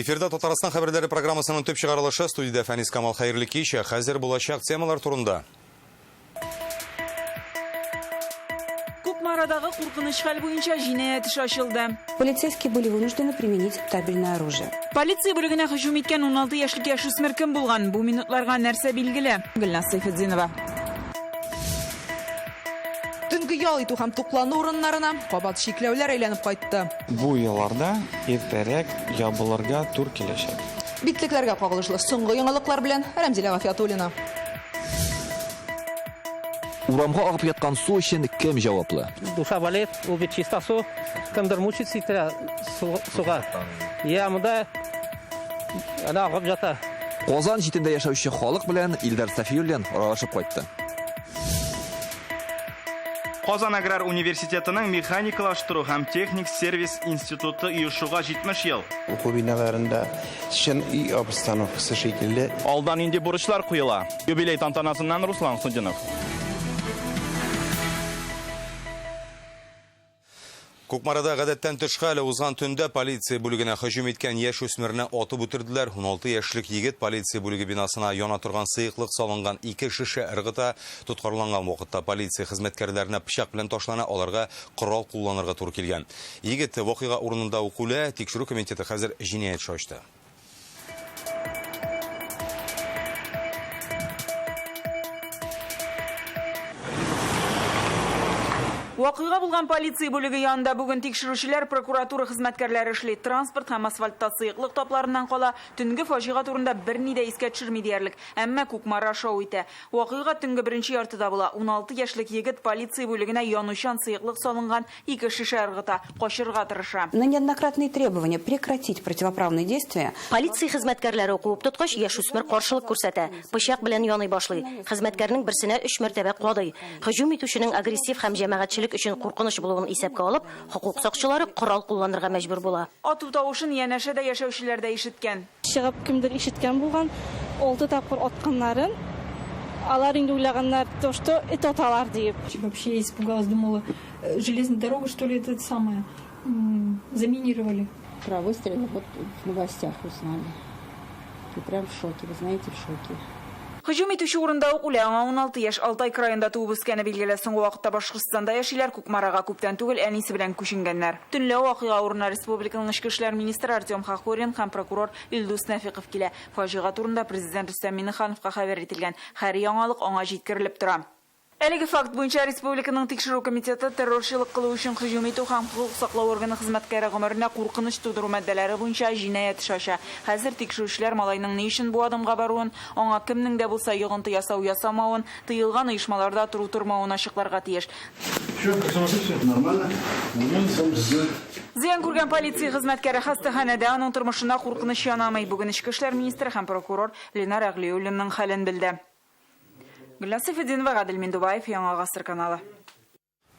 Эфирда Татарстан хәбәрләре программасының төп чыгарылышы студияда Фәнис Камал хәерле кич, хәзер булачак темалар турында. Кукмарадагы куркыныч хәл буенча җинаять эше ачылды. Полицейские были вынуждены применить табельное оружие. Полиция бүлегенә һөҗүм иткән 16 яшьлек яшүсмер кем булган? Бу минутларга нәрсә билгеле? Гөлнас Сайфетдинова. Төнге ял итү һәм туклану урыннарына кабат шикләүләр әйләнеп кайтты. Бу елларда иртәрәк ябылырга тур киләчәк. Битлекләргә кагылышлы соңгы яңалыклар белән Рәмзилә Гафиятуллина. Урамга агып яткан су өчен кем җаваплы? Душа болит, убить чисто су, кемдер мучится итә суга. Я монда ана агып жата. Казан җитендә яшәүче халык белән Илдар Сафиуллин аралашып кайтты. Казан аграр университетының механикалаштыру һәм техник сервис институты оешуга 70 ел. Уку биналарында шын үй обстановкасы шикелле. Алдан инде бурычлар куела. Юбилей тантанасыннан Руслан Судинов. Кукмарада гадәттән тышка әле узган төндә полиция бүлегенә һөҗүм иткән яшүсмерне атып үтерделәр. 16 яшьлек егет полиция бүлеге бинасына яна торган сыйыклык салынган 2 шешә ыргыта. Тоткарланган вакытта полиция хезмәткәрләренә пычак белән ташлана, аларга корал кулланырга туры килгән. Егет вакыйга урынында ук үлә, тикшерү комитеты хәзер җинаять эше ачты. Вакыйга булган полиция бүлеге янында бүген тикшерүчеләр, прокуратура хезмәткәрләре эшли. Транспорт һәм асфальтта сыйыклык тапларыннан кала. Төнге фаҗига турында берни дә искә төшерми диярлек. Әмма Кукмара шау итә. Вакыйга төнге 1нче яртыда була. 16 яшьлек егет полиция бүлегенә янучан сыйыклык салынган 2 шешә ыргыта, качырга тырыша. На неоднократные требования прекратить противоправные действия полиция хезмәткәрләре куып тоткач яшүсмер каршылык күрсәтә. Пычак белән яный башлый. Хезмәткәрнең берсенә 3 мәртәбә кадый. Һөҗүм итүченең агрессив һәм җәмәгатьчелек өчен куркыныч булуын исәпкә алып, хокук сакчылары корал кулланырга мәҗбүр була. Ату тавышын янәшәдә яшәүчеләр дә ишеткән. Чыгып кемдер ишеткән булган, 6 тапкыр атканнарын, алар инде уйлаганнар, то что это аталар дип. Вообще я испугалась, думала, железная дорога, что ли, это самое, заминировали. Про выстрелы вот в новостях узнали. И прям в шоке, вы знаете, в шоке. Һөҗүм итүче урында ук үлә. 16 яшь Алтай краенда туып үскәне билгеле. Соңгы вакытта Башкортстанда яшиләр, Кукмарага күптән түгел әнисе белән күченгәннәр. Төнлә вакыйга урынына республиканың ичке эшләр министры Артем Хахурин һәм прокурор Илдус Нәфиков килә. Фаҗига турында президент Рөстәм Миңнехановка хәбәр ителгән. Һәр яңалык аңа җиткерелеп тора. Әлеге факт буенча республиканың тикшерү комитеты террорчылык кылу өчен һөҗүм итү һәм хокук саклау органы хезмәткәре гомеренә куркыныч тудыру маддәләре буенча җинаять эше ача. Хәзер тикшерүчеләр малайның ни өчен бу адымга баруын, аңа кемнең дә булса йогынты ясау ясамавын, тыелган оешмаларда туру-тормавын ачыкларга тиеш. Зыян күргән полиция хезмәткәре хастаханәдә аның тормышына куркыныч янамый. Бүген ичке эшләр министры һәм прокурор Ленар Әглиуллинның хәлен белде. Гөлнас Сайфетдинова, Гадел Миндубаев, Яңа Гасыр каналы.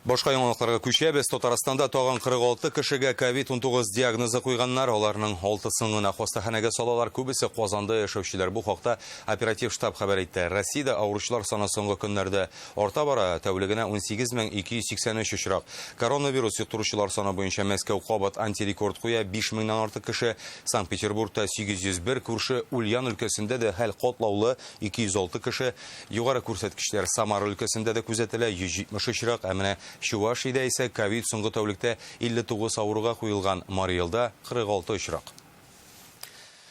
Башка яңалыкларга күчәбез. Татарстанда тагын 46 кешегә COVID-19 диагнозы куйганнар. Аларның 6-сын гына хастаханәгә салалар. Күбесе Казанда яшәүчеләр. Бу хакта оператив штаб хәбәр итте. Россиядә авыручылар саны соңгы көннәрдә арта бара. Тәүлегенә 18283 очрак. Коронавирус йоктыручылар саны буенча Мәскәү кабат антирекорд куя. 5000ннан артык кеше. Санкт-Петербургта 801, күрше Ульян өлкәсендә дә хәл катлаулы 206 кеше. Югары күрсәткечләр Самара өлкәсендә дә күзәтелә 170 очрак. Әмма Чувашиядә исә ковид соңгы тәүлектә 59 авыруга куелган, Мариэлда 46 очрак.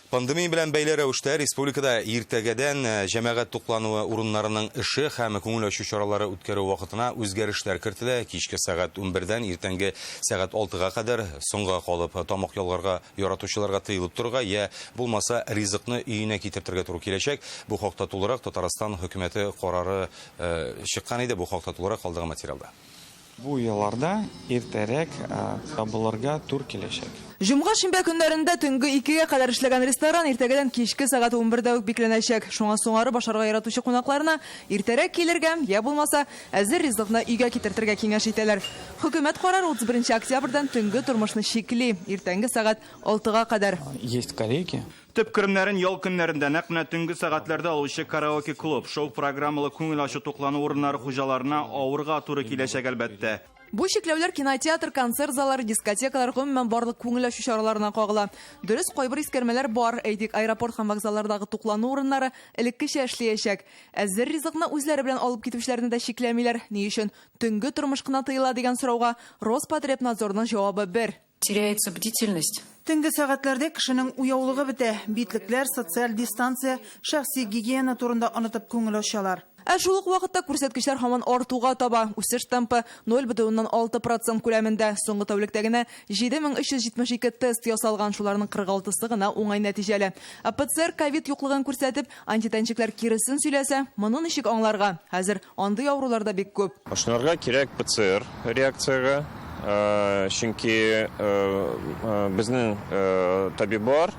Пандемия белән бәйле рәвештә республикада иртәгәдән җәмәгать туклануы урыннарының эше һәм күңел ачу чаралары үткәрү вакытына үзгәрешләр кертелә. Кичке сәгать 11-дән иртәнге сәгать 6-га кадәр соңга калып тамак ялгарга яратучыларга тыелып торырга, я булмаса ризыкны өенә китертергә туры киләчәк. Бу хакта тулырак Татарстан хөкүмәте карары чыккан иде. Бу хакта тулырак калдыгы материалда. Бу елларда иртәрәк ябылырга тур киләчәк. Җомга шимбә көннәрендә төнге 2-гә кадәр эшләгән ресторан иртәгәдән кичке сәгать 11-дә үк бикләнәчәк. Шуңа соңары башарга яратучы кунакларына иртәрәк килергә, я булмаса әзер ризыкны өйгә китертергә киңәш итәләр. Хөкүмәт карары 31 октябрьдән төнге тормышны шикли, иртәнге сәгать 6-га кадәр. Есть коллеги. Төп керемнәрен ял көннәрендә нәкъ менә төнге сәгатьләрдә алучы караоке клуб, шоу программалы күңел ачу туклану урыннары хуҗаларына авырга туры киләчәк әлбәттә. Бу шекләүләр кинотеатр, концерт заллары, дискотекалар гомумән барлык күңел ачу чараларына кагыла. Дөрес, кайбер искәрмәләр бар, әйтик, аэропорт һәм вокзаллардагы туклану урыннары элеккечә эшләячәк. Әзер ризыкны үзләре белән алып китүчеләрне дә шикләмиләр. Ни өчен төнге тормыш кына тыела дигән сорауга Роспотребнадзорның җавабы бер. Теряется бдительность. Төнге сәгатьләрдә кешенең уяулыгы бетә. Битлекләр, социаль дистанция, шәхси гигиена турында онытып күңел ачалар. Ә шул ук вакытта күрсәткечләр һаман артуга таба. Үсеш темпы 0,6% күләмендә. Соңгы тәүлектә генә 7372 тест ясалган, шуларның 46-сы гына уңай нәтиҗәле. ПЦР ковид юклыгын күрсәтеп, антитәнчекләр киресен сөйләсә, моны ничек аңларга? Хәзер андый авырулар да бик күп. Ашнарга кирәк ПЦР реакцияга. Чөнки безнең табиблар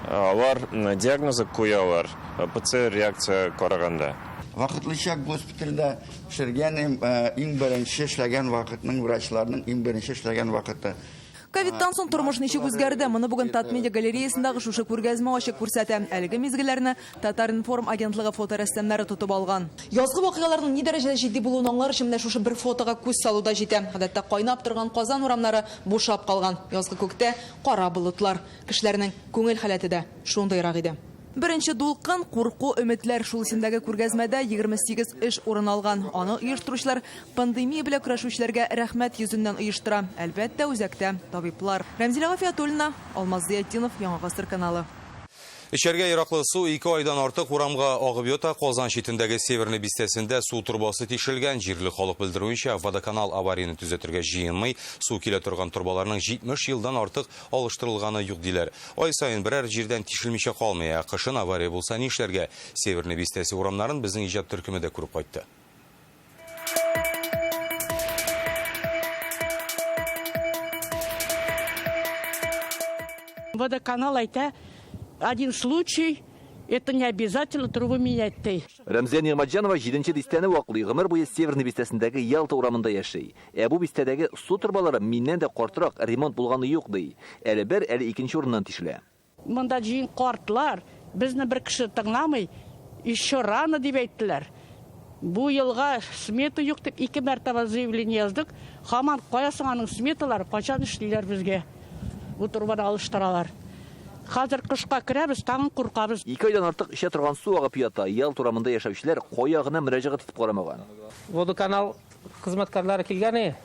алар диагнозы куялар ПЦР реакция караганда. Вакытлыча госпитальдә эшләгән иң беренче эшләгән вакытның врачларның иң беренче эшләгән вакыты. Ковидтан соң тормыш ничек үзгәрде? Моны бүген Татмедиа галереясындагы шушы күргәзмә ачык күрсәтә. Әлеге мизгелләрне Татар-информ агентлыгы фоторәссамнары тотып алган. Язгы вакыйгаларның ни дәрәҗәдә җитди булуын аңлар өчен шушы бер фотога күз салуда җитә. Гадәттә кайнап торган Казан урамнары бушап калган. Язгы күктә кара болытлар. Кешеләрнең күңел халәте дә шундыйрак иде. Беренче дулкын, курку, өметләр шул исемдәге күргәзмәдә 28 эш урын алган. Аны оештыручылар пандемия белән көрәшүчеләргә рәхмәт йөзеннән оештыра. Әлбәттә, үзәктә табиблар. Рәмзилә Гафиятуллина, Алмаз Зиятдинов, Яңа гасыр каналы. Эчәргә яраклы су 2 айдан артык урамга агып ята. Казан читендәге Северный бистәсендә су турбасы тишелгән. Җирле халык белдерүенчә, водоканал аварияны төзәтергә җыенмый, су килә торган турбаларның 70 елдан артык алыштырылганы юк диләр. Ай сайын берәр җирдән тишелмичә калмый. Кышын авария булса нишләргә? Северный бистәсе урамнарын безнең иҗат төркеме дә күреп кайтты. Водоканал әйтә, один случай, это не обязательно трубу менять. Рәмзия Нигъмәтҗанова 7-нче дистәне ваклый, гомер буе Северный бистәсендәге Ялта урамында яши. Бу бистәдәге су турбалары миннән дә картырак, ремонт булганы юк ди. Әле бер, әле икенче урыннан тишелә. Монда җыен картлар, безне бер кеше тыңламый, еще рано дип әйттеләр. Бу елга смета юк дип 2 мәртәбә заявление яздык. Һаман каясың аның сметалары, качан эшлиләр безгә? Бу турбаны алыштыралар. Хәзер кышка керәбез, тагын куркабыз. 2 айдан артык эчә торган су агып ята. Ялта урамында яшәүчеләр кая гына мөрәҗәгать итеп карамаган. Водоканал хезмәткәрләре килгән,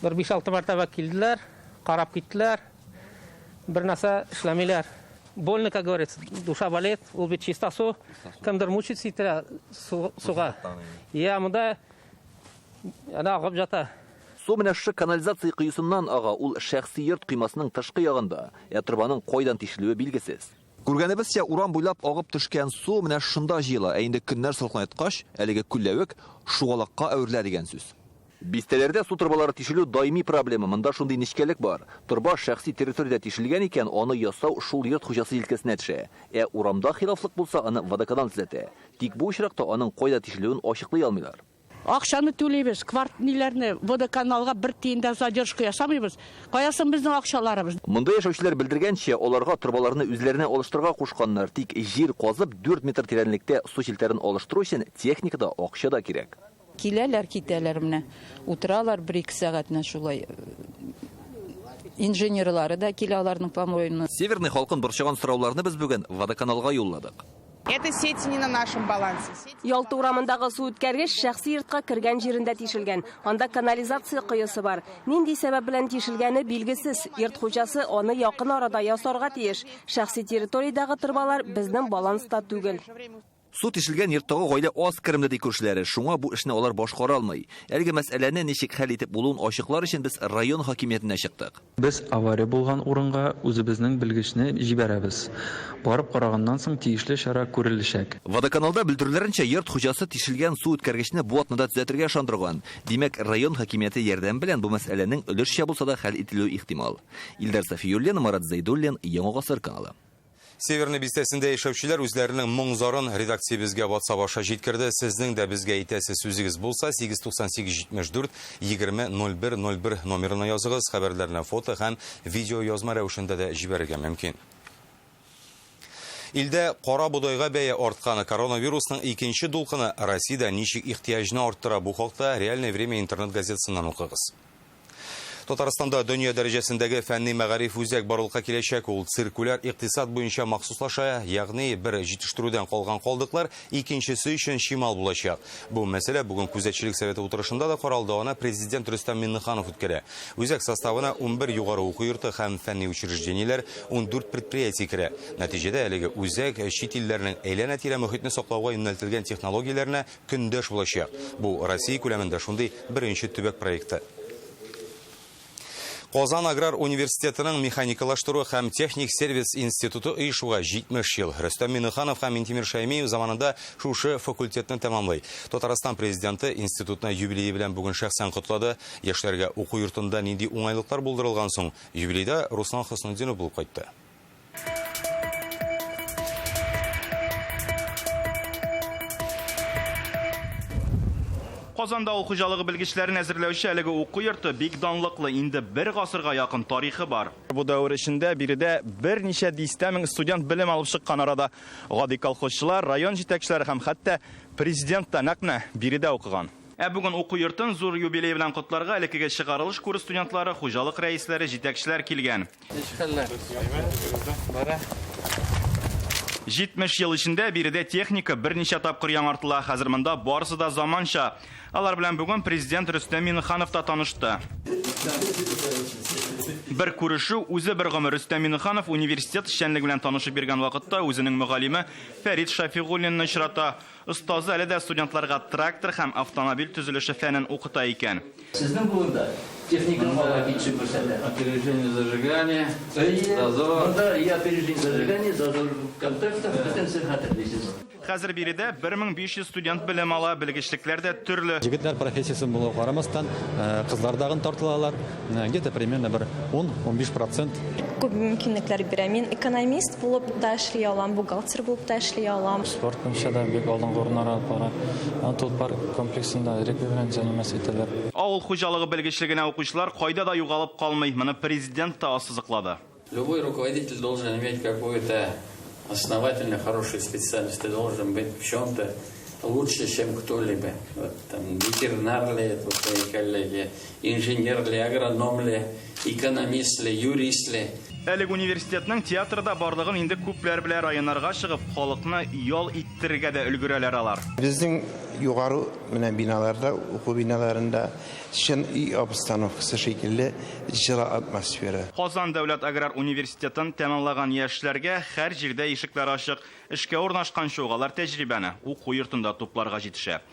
бер 5-6 мәртәбә килделәр, карап киттеләр. Бер нәрсә эшләмиләр. Больно, как говорится, душа болит, ул бит чиста су, кемдер мучится итә суга. Я монда ана агып жата. Су менә шушы канализация кыюсыннан ага, ул шәхси йорт кыймасының тышкы ягында. Турбаның кайдан тишелүе билгесез. Күргәнебезчә, урам буйлап агып төшкән су менә шунда җыела. Инде көннәр салкынайткач, әлеге күлләвек шугалакка әверелә дигән сүз. Бистәләрдә су турбалары тишелү даими проблема. Монда шундый нечкәлек бар. Турба шәхси территориядә тишелгән икән, аны ясау шул йорт хуҗасы илкәсенә төшә. Урамда хилафлык булса, аны водоканал төзәтә. Тик бу очракта аның кайда тишелүен ачыклый алмыйлар. Акчаны түләйбез, квартирләрне водоканалга бер тиендә задержка ясамыйбыз. Каясын безнең акчаларыбыз. Монда яшәүчеләр белдергәнчә, аларга турбаларны үзләренә алыштырырга кушканнар. Тик җир казып 4 метр тирәнлектә су челтәрен алыштыру өчен техникада акча да кирәк. Киләләр, китәләр менә. Утыралар 1-2 сәгатьне шулай. Инженерлары да килә аларның помойны. Северный халкын борчыган сорауларны без бүген водоканалга юлладык. Эта сеть не на нашем балансе. Ялта урамындагы су үткәргеч шәхси йортка кергән җирендә тишелгән. Анда канализация кыйысы бар. Нинди сәбәп белән тишелгәне билгесез. Йорт хуҗасы аны якын арада ясарга тиеш. Шәхси территориядәге турбалар безнең баланста түгел. Су тишелгән йорттагы гаилә аз керемле ди күршеләре. Шуңа бу эшне алар башкара алмый. Әлеге мәсьәләне ничек хәл итеп булуын ачыклар өчен без район хакимиятенә чыктык. Без авария булган урынга үзебезнең белгечне җибәрәбез. Барып караганнан соң тиешле чара күреләчәк. Водоканалда белдерүләренчә, йорт хуҗасы тишелгән су үткәргечне бу атнада төзәтергә ышандырган. Димәк, район хакимияте ярдәм белән бу мәсьәләнең өлешчә булса да хәл ителүе ихтимал. Илдар Сафиуллин, Марат Зайдуллин, Яңа гасыр каналы. Северный бистәсендә яшәүчеләр үзләренең моң-зарын редакциябезгә WhatsApp аша җиткерде. Сезнең дә безгә әйтәсе сүзегез булса, 898 74 20 01 номерына языгыз. Хәбәрләрне фото һәм видео язма рәвешендә дә җибәрергә мөмкин. Илдә кара будайга бәя артканы. Коронавирусның икенче дулкыны Россиядә ничек ихтиҗны арттыра? Бу хакта Реальное время интернет газетасыннан укыгыз. Татарстанда дөнья дәрәҗәсендәге фәнни мәгариф үзәк барлыкка киләчәк. Ул циркуляр иктисад буенча махсуслаша, ягъни бер җитештерүдән калган калдыклар икенчесе өчен чимал булачак. Бу мәсьәлә бүген күзәтчелек советы утырышында да каралды. Аны президент Рөстәм Миңнеханов үткәрә. Үзәк составына 11 югары уку йорты һәм фәнни учреждениеләр, 14 предприятие керә. Нәтиҗәдә әлеге үзәк чит илләрнең әйләнә-тирә мөхитне саклауга юнәлтелгән технологияләренә көндәш булачак. Бу Россия күләмендә шундый беренче төбәк проекты. Казан аграр университетының механикалаштыру һәм техник сервис институты оешуга 70 ел. Рөстәм Миңнеханов һәм Минтимер Шәймиев заманында шушы факультетны тәмамлый. Татарстан президенты институтна юбилее белән бүген шәхсән котлады. Яшьләргә уку йортында нинди уңайлыклар булдырылган соң, юбилейда Руслан Хөснетдинов булып кайтты. Казанда ул хуҗалыгы белгечләрен әзерләүче әлеге уку йорты бик данлыклы, инде бер гасырга якын тарихы бар. Бу дәвр эчендә биредә берничә дистә мең студент белем алып чыккан арада гади колхозчылар, район җитәкчеләре һәм хәтта президент та нәкъ биредә укыган. Бүген уку йортын зур юбилей белән котларга элеккеге чыгарылыш курс студентлары, хуҗалык рәисләре, җитәкчеләр килгән. 70 ел içinde биредә техника берничә тапкыр яңартыла. Хәзер монда барысы да заманча. Алар белән бүген президент Рөстәм Миңнеханов та танышты. Бер күрешү, үзе бер гомер. Рөстәм Миңнеханов университет эшчәнлеге белән танышып биргән вакытта үзенең мөгаллиме Фәрит Шафигуллинны очрата. Остазы әле дә студентларга трактор һәм автомобиль төзелеше фәнен укыта икән. Сезнең булында техниканың алга китеше күрсәтә. Опережение зажигания, зазор. Да, и опережение зажигания, зазор контакта, потенциал хәтерлисез. Хәзер биредә 1500 студент белем ала, белгечлектәр дә төрле. Җегетләр профессиясын булуга карамастан, кызлардагын тартылалар. Где-то примерно 10-15%. Күп мөмкинлекләр бирә. Мин экономист булып та эшли алам, бухгалтер булып та эшли алам. Спорт буенча да бик алдынгы урыннарга бара. Тут парк комплексында регби белән заниматься итәләр. Авыл хуҗалыгы белгечлегенә укучылар кайда да югалып калмый. Моны президент та ассызыклады. Любой руководитель должен иметь какую-то основательно хорошую специальность. Ты должен быть в чем-то лучше, чем кто-либо. Вот, там, ветеринар ли, твои коллеги, инженер ли, агроном ли, экономист ли, юрист ли. Әлеге университетның театрда барлыгын инде күпләр белән районнарга чыгып, халыкны ял иттерергә дә өлгерәләр алар. Безнең югары менә биналарда, уку биналарында шын үй обстановкасы шикелле җылы атмосфера. Казан дәүләт аграр университетын тәмамлаган яшьләргә һәр җирдә ишекләр ачык, эшкә урнашкан шугалар тәҗрибәне уку йортында тупларга җитешә.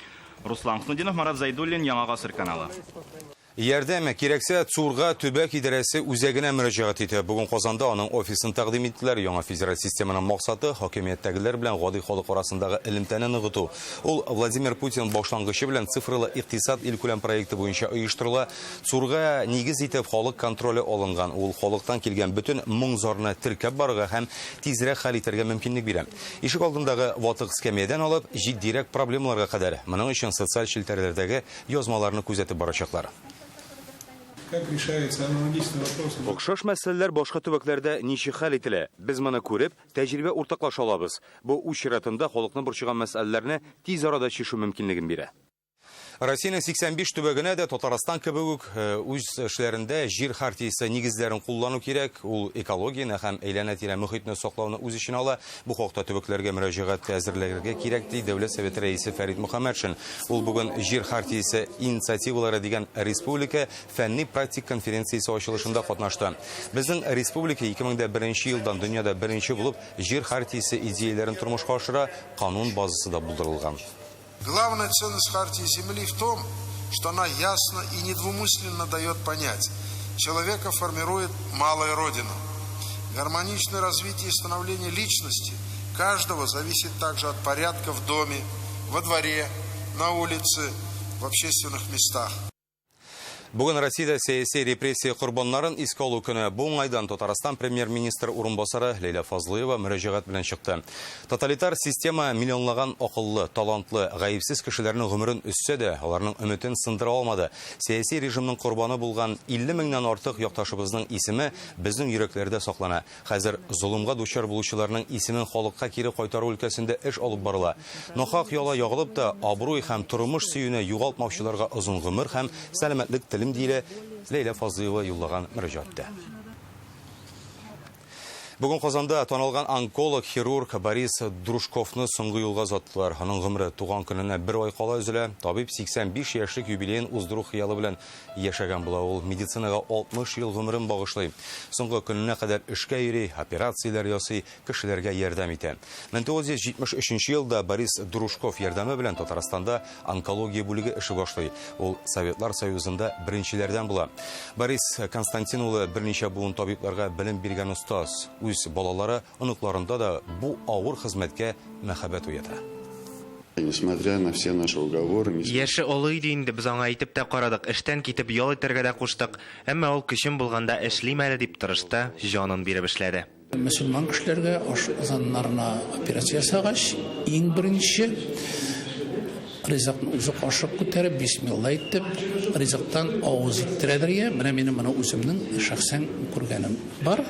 Руслан Хөснетдинов, Марат Зайдуллин, Яңа Гасыр каналы. Ярдәм кирәксә, Цурга төбәк идарәсе үзәгенә мөрәҗәгать итә. Бүген Казанда аның офисын тәкъдим иттеләр. Яңа федераль системаның максаты хакимияттәгеләр белән гади халык арасындагы элемтәне ныгыту. Ул Владимир Путин башлангычы белән цифрлы иктисад илкүләм проекты буенча оештырыла. Цурга нигез итеп халык контроле алынган. Ул халыктан килгән бөтен моң-зарны теркәп барырга һәм тизрәк хәл итәргә мөмкинлек бирә. Ишек алдындагы ватык скамьядан алып, җитдирәк проблемаларга кадәр моның өчен социаль челтәрләрдәге язмаларны күзәтеп барачаклар. Как решается аналогичный вопрос? Охшаш мәсьәләләр башка төбәкләрдә ничек хәл ителә? Без моны күреп, тәҗрибә уртаклаша алабыз. Бу үз чиратында халыкны борчыган мәсьәләләрне тиз арада чишү мөмкинлеген бирә. Россиянең 85 төбәгенә дә Татарстан кебек үз эшләрендә җир хартиясе нигезләрен куллану кирәк. Ул экологияны һәм әйләнә-тирә мөхитне саклауны үз иченә ала. Бу хакта төбәкләргә мөрәҗәгать әзерләргә кирәк ди Дәүләт Советы рәисе Фәрит Мөхәммәтшин. Ул бүген җир хартиясе инициативалары дигән республика фәнни практик конференциясе ачылышында катнашты. Безнең республика 2001 елдан дөньяда беренче булып җир хартиясе идеяләрен тормышка ашыра, канун базасы да булдырылган. Главная ценность хартии земли в том, что она ясно и недвусмысленно дает понять, человека формирует малая родина. Гармоничное развитие и становление личности каждого зависит также от порядка в доме, во дворе, на улице, в общественных местах. Бүген Россиядә сәяси репрессия корбаннарын искә алу көне бу уңайдан Татарстан премьер-министр урынбасары Лейла Фазлыева мөрәҗәгать белән чыкты. Тоталитар система миллионлаган акыллы, талантлы, гаепсез кешеләрнең гомерен үссә дә, аларның өметен сындыра алмады. Сәяси режимның корбаны булган 50 меңнән артык якташыбызның исеме безнең йөрәкләрдә саклана. Хәзер зулымга дучар булучыларның исемен халыкка кире кайтару өлкәсендә эш алып барыла. Нахак яла ягылып та абруй һәм тормыш сөюне югалтмаучыларга озын гомер һәм сәламәтлек телем диеле Лейла Фазыева юллаган мөрәҗәгатьтә. Бүген Казанда танылган онколог, хирург Борис Дружковны соңгы юлга озаттылар. Аның гомере туган көненә 1 ай кала өзелә. Табиб 85 яшьлек юбилеен уздыру хыялы белән яшәгән була. Ул медицинага 60 ел гомерен багышлый. Соңгы көненә кадәр эшкә йөри, операцияләр ясый, кешеләргә ярдәм итә. 1973 елда Борис Дружков ярдәме белән Татарстанда онкология бүлеге эше башлый. Ул Советлар Союзында беренчеләрдән була. Борис Константин улы берничә буын табибларга белем биргән остаз. Үз балалары, оныкларында да бу авыр хезмәткә мәхәббәт уята. Несмотря на все наши уговоры, Яше олы иде инде, без аңа әйтеп тә карадык, эштән китеп ял итәргә дә куштык. Әмма ул көчем булганда эшлим әле дип тырышты, җанын биреп эшләде. Мөселман кешеләргә ашзаннарына операция ясагач, иң беренче ризыкны үзе кашык күтәреп, бисмилла әйтеп, ризыктан авыз иттерәдергә, менә минем моны үземнең шәхсән күргәнем бар.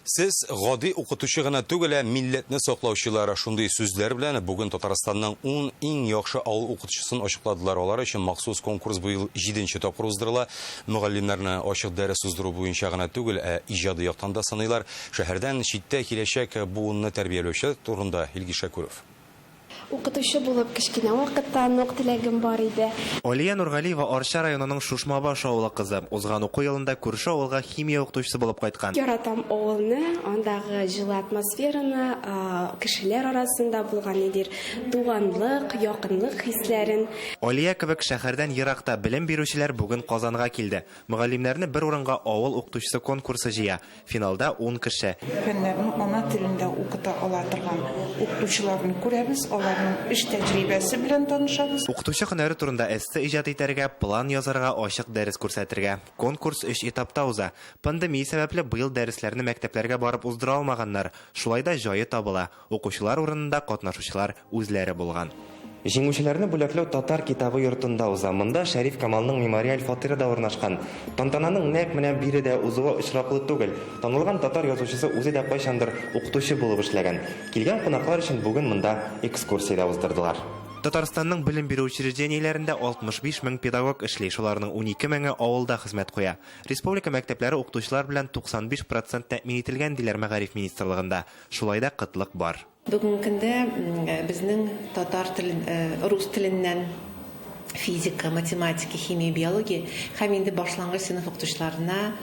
Сез гади укытучы гына түгел, милләтне саклаучылар. Шундый сүзләр белән бүген Татарстанның 10 иң яхшы авыл укытучысын ачыкладылар. Алар өчен махсус конкурс быел 7нче тапкыр уздырыла. Мөгаллимнәрне ачык дәрес уздыру буенча гына түгел, иҗади яктан да сынайлар. Шәһәрдән читтә киләчәк буынны тәрбияләүче турында Илгиз Шәкүров. Укытучы булып кичкенә вакыттан ук теләгем бар иде. Алия Нургалиева Арча районының Шушмабаш авылы кызы. Узган уку елында күрше авылга химия укытучысы булып кайткан. Яратам авылны, андагы җылы атмосфераны, кешеләр арасында булган идер, туганлык, якынлык хисләрен. Алия кебек шәһәрдән еракта белем бирүчеләр бүген Казанга килде. Мөгаллимнәрне бер урынга авыл укытучысы конкурсы җыя. Финалда 10 кеше. Фәннәрне ана телендә укыта ала торган укытучыларны күрәбез. Эш тәҗрибәсе белән танышабыз. Укытучы һөнәре турында эссе иҗат итәргә, план язарга, ачык дәрес күрсәтергә. Конкурс 3 этапта уза. Пандемия сәбәпле быел дәресләрне мәктәпләргә барып уздыра алмаганнар. Шулай да җае табыла. Укучылар урынында катнашучылар үзләре булган. Җиңүчеләрне бүләкләү татар китабы йортында уза. Монда Шәриф Камалның мемориаль фатиры да урнашкан. Тантананың нәкъ менә биредә узуы очраклы түгел. Танылган татар язучысы үзе дә кайчандыр укытучы булып эшләгән. Килгән кунаклар өчен бүген монда экскурсия да уздырдылар. Татарстанның белем бирү учреждениеләрендә 65 мең педагог эшли, шуларның 12 меңе авылда хезмәт куя. Республика мәктәпләре укытучылар белән 95% тәэмин ителгән диләр Мәгариф министрлыгында. Шулай да кытлык бар. Бүген көндә безнең татар телен, рус теленнән физика, математика, химия, биология һәм инде башлангыч сыйныф укытучыларына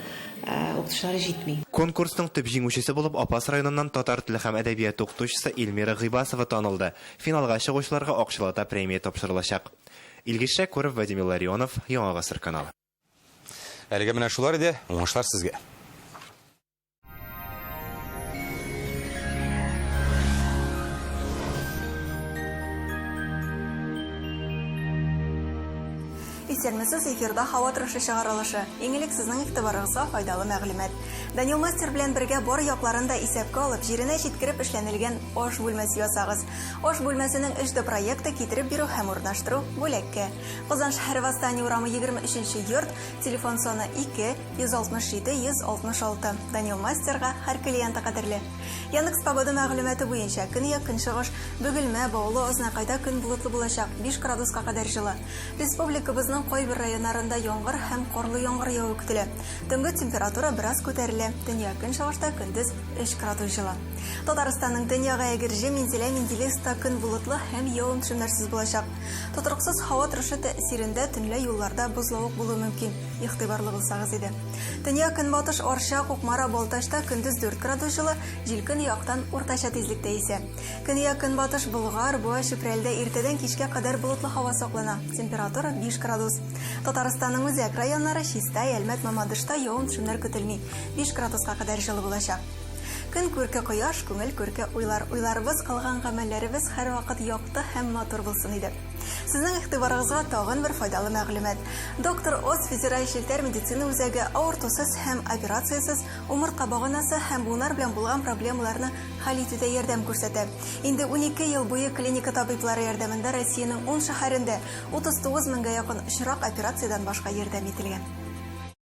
укытучылары җитми. Конкурсның төп җиңүчесе булып Апас районыннан татар теле һәм әдәбият укытучысы Эльмира Гыйбасова танылды. Финалга чыгучыларга акчалата премия тапшырылачак. Илгиз Шәкүров, Вадим Ларионов, Яңа Гасыр каналы. Әлегә менә шулар иде. Уңышлар сезгә. Исермесез эфирда һава торышы чыгарылышы. Иңелек сезнең игътибарыгызга файдалы мәгълүмат. Данил Мастер белән бергә бар якларын да исәпкә алып, җиренә җиткереп эшләнелгән аш бүлмәсе ясагыз. Аш бүлмәсенең эшдә проекты китереп бирү һәм урнаштыру бүләккә. Казан шәһәре Восстание урамы 23-нче йорт, телефон саны 2-167-166. Данил Мастерга һәр клиенты кадерле. Яндекс погода мәгълүматы буенча көньяк-көнчыгыш, Бөгелмә, Баулы, Азнакайда көн булытлы булачак, 5 градуска кадәр җылы. Республикабызның кайбер районнарында яңгыр һәм карлы яңгыр явы көтелә. Төнге температура бераз күтәрелә. Төньяк-көнчыгышта көндез 3 градус җылы. Татарстанның төньягы Әгерҗе, Минзилә, Менделеевста көн булытлы һәм явым-төшемнәрсез булачак. Тотрыксыз һава торышы тәэсирендә төнлә юлларда бозлавык булуы мөмкин. Игътибарлы булсагыз иде. Төньяк-көнбатыш Арча, Кукмара, Балтачта көндез 4 градус җылы, җил көньяктан уртача тизлектә исә. Көньяк-көнбатыш Болгар, Буа, Чүпрәлдә иртәдән кичкә кадәр булытлы һава саклана. Температура 5 градус. Татарстанның үзәк районнары Чистай, Әлмәт, Мамадышта явым-төшемнәр көтелми. 5 градуска кадәр җылы булачак. Көн күрке кояш, күңел күрке уйлар. Уйларыбыз, кылган гамәлләребез һәр вакыт якты һәм матур булсын иде. Сезнең игътибарыгызга тагын бер файдалы мәгълүмат. Доктор Оз федераль челтәр медицина үзәге авыртусыз һәм операциясыз умыртка баганасы һәм буыннар белән булган проблемаларны хәл итүдә ярдәм күрсәтә. Инде 12 ел буе клиника табиблары ярдәмендә Россиянең 10 шәһәрендә 39 меңгә якын очрак операциядән башка ярдәм ителгән.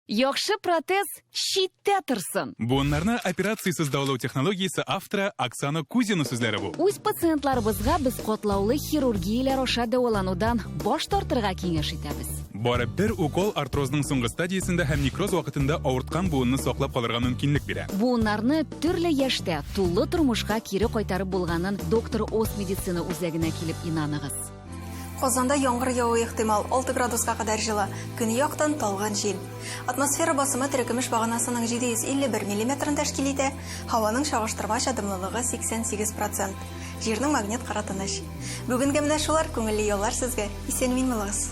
Яхшы протез шитте тұрсын. Буыннарны операциясыз даулау технологиясы автора Оксана Кузина сүзләре бу. Үз пациентларыбызга біз котлаулы хирургиялар аша дәваланудан баш тартырга киңәш итәбез. Бары бер укол артрозның соңгы стадиясында һәм некроз вакытында авырткан буынны саклап калырга мөмкинлек бирә. Буыннарны төрле яшьтә тулы тормышка кире кайтарып булганын доктор Ос медицина үзәгенә килеп инаныгыз. Казанда яңгыр явуы ихтимал 6 градуска кадәр җылы. Көньяктан талган җил. Атмосфера басымы терекемеш баганасының 751 мм тәшкил итә. Һаваның чагыштырмача дымлылыгы 88%. Җирнең магнит кара тыныч. Бүгенгә менә шулар күңелле яллар сезгә. Исән мин булыгыз.